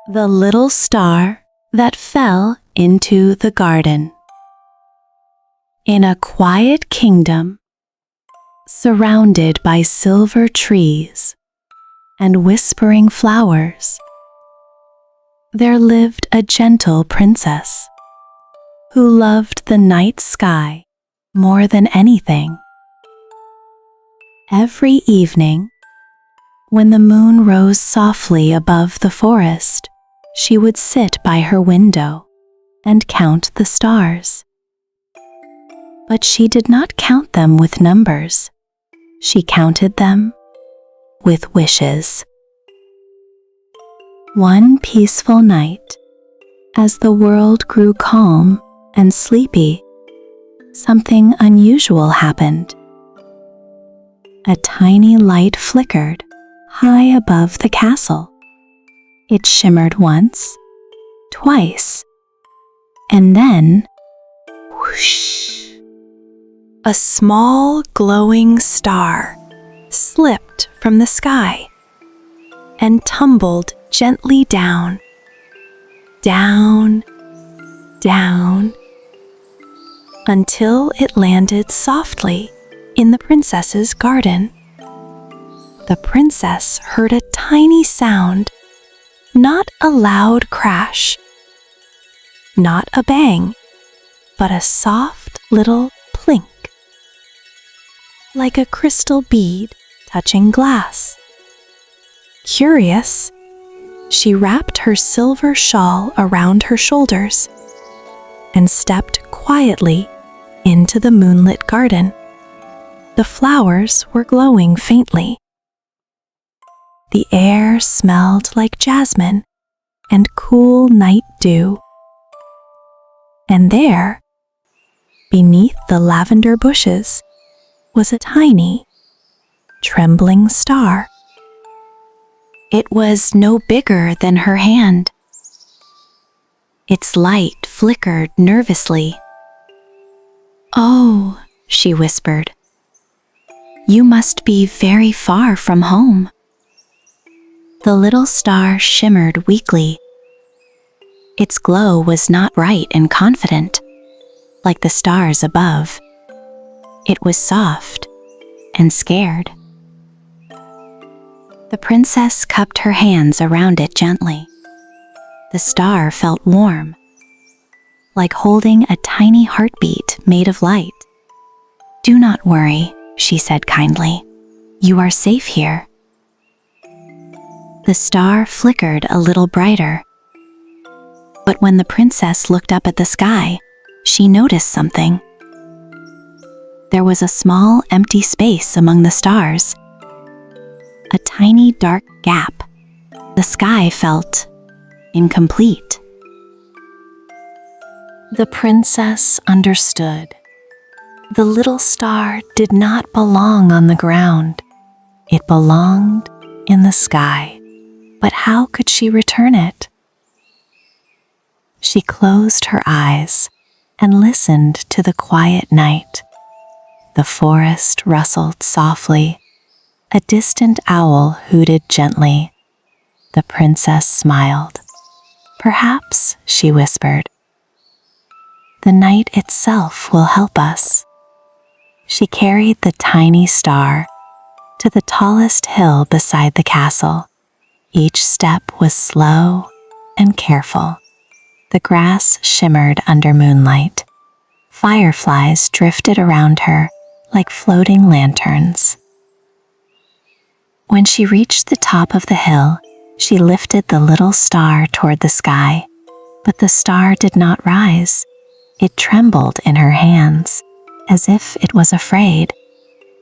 The little star that fell into the garden. In a quiet kingdom, surrounded by silver trees and whispering flowers, there lived a gentle princess who loved the night sky more than anything. Every evening, when the moon rose softly above the forest, she would sit by her window and count the stars. But she did not count them with numbers. She counted them with wishes. One peaceful night, as the world grew calm and sleepy, something unusual happened. A tiny light flickered high above the castle. It shimmered once, twice, and then, whoosh! A small glowing star slipped from the sky and tumbled gently down, down, down, until it landed softly in the princess's garden. The princess heard a tiny sound, not a loud crash, not a bang, but a soft little plink, like a crystal bead touching glass. Curious, she wrapped her silver shawl around her shoulders and stepped quietly into the moonlit garden. The flowers were glowing faintly. The air smelled like jasmine and cool night dew. And there, beneath the lavender bushes, was a tiny, trembling star. It was no bigger than her hand. Its light flickered nervously. "Oh," she whispered, "you must be very far from home." The little star shimmered weakly. Its glow was not bright and confident, like the stars above. It was soft and scared. The princess cupped her hands around it gently. The star felt warm, like holding a tiny heartbeat made of light. "Do not worry," she said kindly. "You are safe here." The star flickered a little brighter. But when the princess looked up at the sky, she noticed something. There was a small empty space among the stars, a tiny dark gap. The sky felt incomplete. The princess understood. The little star did not belong on the ground. It belonged in the sky. But how could she return it? She closed her eyes and listened to the quiet night. The forest rustled softly. A distant owl hooted gently. The princess smiled. "Perhaps," she whispered, "the night itself will help us." She carried the tiny star to the tallest hill beside the castle. Each step was slow and careful. The grass shimmered under moonlight. Fireflies drifted around her like floating lanterns. When she reached the top of the hill, she lifted the little star toward the sky. But the star did not rise. It trembled in her hands, as if it was afraid.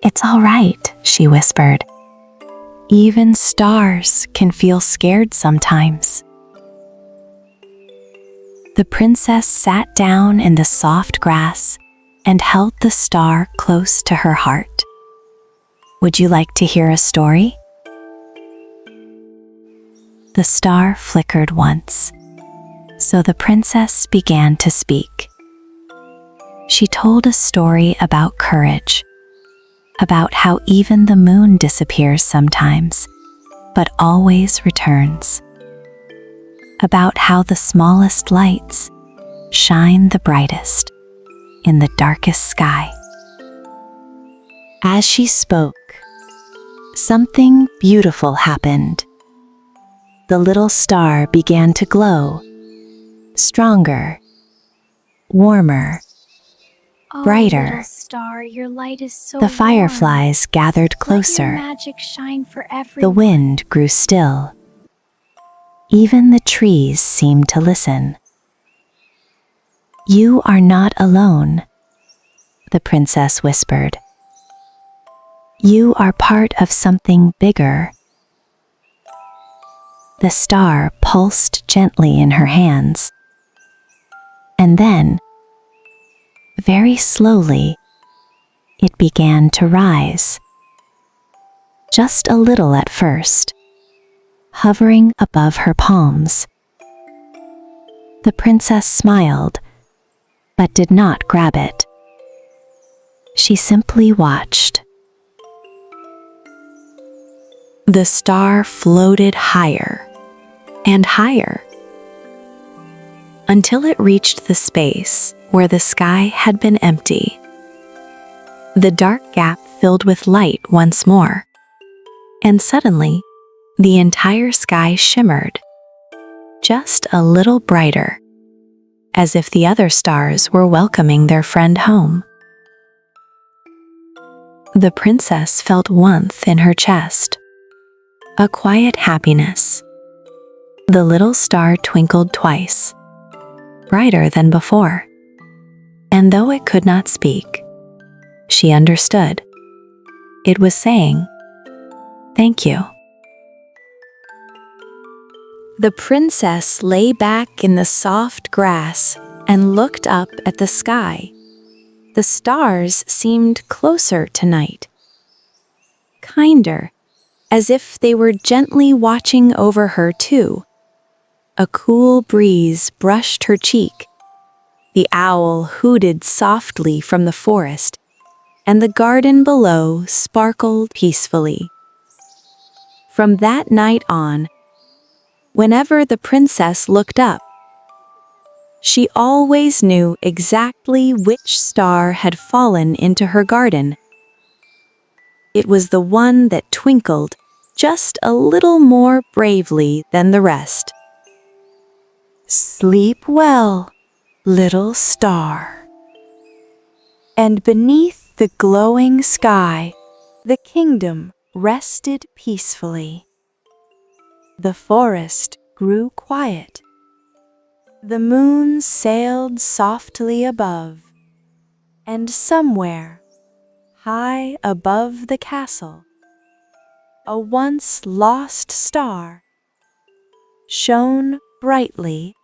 "It's all right," she whispered. "Even stars can feel scared sometimes." The princess sat down in the soft grass and held the star close to her heart. "Would you like to hear a story?" The star flickered once, so the princess began to speak. She told a story about courage, about how even the moon disappears sometimes, but always returns. about how the smallest lights shine the brightest in the darkest sky. As she spoke, something beautiful happened. The little star began to glow, stronger, warmer, brighter. Little star, your light is so The warm. fireflies gathered Let your closer. magic shine for The everyone. wind grew still. Even the trees seemed to listen. "You are not alone," the princess whispered. "You are part of something bigger." The star pulsed gently in her hands. And then, very slowly, it began to rise. Just a little at first, hovering above her palms. The princess smiled, but did not grab it. She simply watched. The star floated higher and higher until it reached the space where the sky had been empty. The dark gap filled with light once more, and suddenly the entire sky shimmered, just a little brighter, as if the other stars were welcoming their friend home. The princess felt warmth in her chest, a quiet happiness. The little star twinkled twice, brighter than before, and though it could not speak, she understood. It was saying, "Thank you." The princess lay back in the soft grass and looked up at the sky. The stars seemed closer tonight, kinder, as if they were gently watching over her too. A cool breeze brushed her cheek. The owl hooted softly from the forest, and the garden below sparkled peacefully. From that night on, whenever the princess looked up, she always knew exactly which star had fallen into her garden. It was the one that twinkled just a little more bravely than the rest. Sleep well, little star. And beneath the glowing sky, the kingdom rested peacefully. The forest grew quiet. The moon sailed softly above, and somewhere, high above the castle, a once lost star shone brightly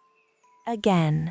again.